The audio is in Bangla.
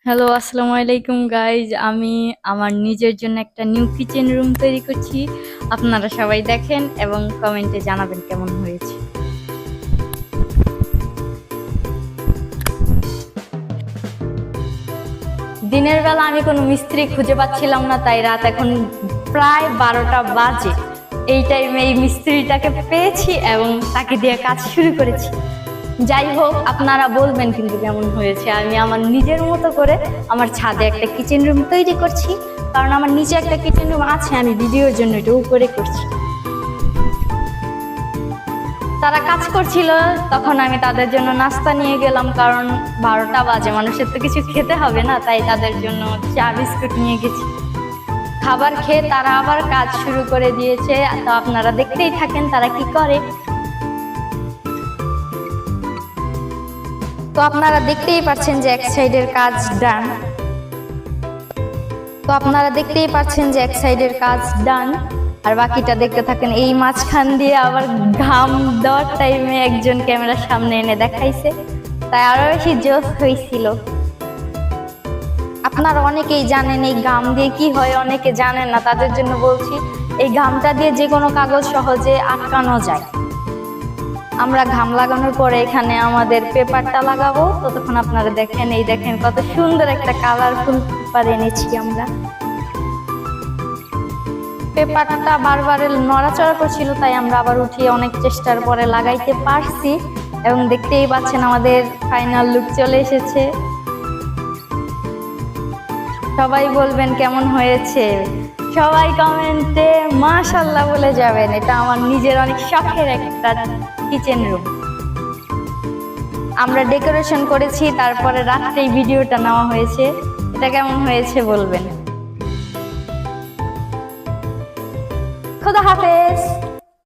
হ্যালো, আসসালামু আলাইকুম গাইজ। আমি আমার নিজের জন্য একটা নিউ কিচেন রুম তৈরি করছি। আপনারা সবাই দেখেন এবং কমেন্টে জানাবেন কেমন হয়েছে। দিনের বেলা আমি কোনো মিস্ত্রি খুঁজে পাচ্ছিলাম না, তাই রাত এখন প্রায় 12টা বাজে। এই টাইমে এই মিস্ত্রিটাকে পেয়েছি এবং তাকে দিয়ে কাজ শুরু করেছি। যাই হোক, আপনারা বলবেন কিন্তু কেমন হয়েছে। আমি আমার নিজের মতো করে আমার ছাদে একটা কিচেন রুম তৈরি করছি, কারণ আমার নিচে একটা কিচেন রুম আছে, আমি ভিডিওর জন্য এটা উপরে করছি। তারা কাজ করছিল, তখন আমি তাদের জন্য নাস্তা নিয়ে গেলাম, কারণ 12টা বাজে, মানুষের তো কিছু খেতে হবে না, তাই তাদের জন্য চা বিস্কুট নিয়ে গেছি। খাবার খেয়ে তারা আবার কাজ শুরু করে দিয়েছে, তো আপনারা দেখতেই থাকেন তারা কি করে। তো আপনারা দেখতেই পাচ্ছেন যে এক সাইডের কাজ ডান। আর বাকিটা দেখতে থাকেন। এই মাঝখান দিয়ে আবার ঘাম দেওয়ার টাইমে একজন ক্যামেরার সামনে এনে দেখাইছে, তাই আরো বেশি জোশ হয়েছিল। আপনারা অনেকেই জানেন এই ঘাম দিয়ে কি হয়, অনেকে জানেন না, তাদের জন্য বলছি। এই ঘামটা দিয়ে যে কোনো কাগজ সহজে আটকানো যায়। আমরা ঘাম লাগানোর পরে এখানে আমাদের পেপারটা লাগাবো। ততক্ষণ আপনারা দেখেন, এই দেখেন কত সুন্দর একটা কালারফুল পেপার এনেছি আমরা। পেপারটা বারবার নড়াচড়া করছিল, তাই আমরা আবার উঠিয়ে অনেক চেষ্টার পরে লাগাইতে পারছি এবং দেখতেই পাচ্ছেন আমাদের ফাইনাল লুক চলে এসেছে। সবাই বলবেন কেমন হয়েছে, সবাই কমেন্টে মাশাআল্লাহ বলে যাবেন। এটা আমার নিজের অনেক শখের একটা কিচেন রুম। আমরা ডেকোরেশন করেছি, তারপরে রাত্রেই ভিডিওটা নেওয়া হয়েছে। এটা কেমন হয়েছে বলবেন। খোদা হাফেজ।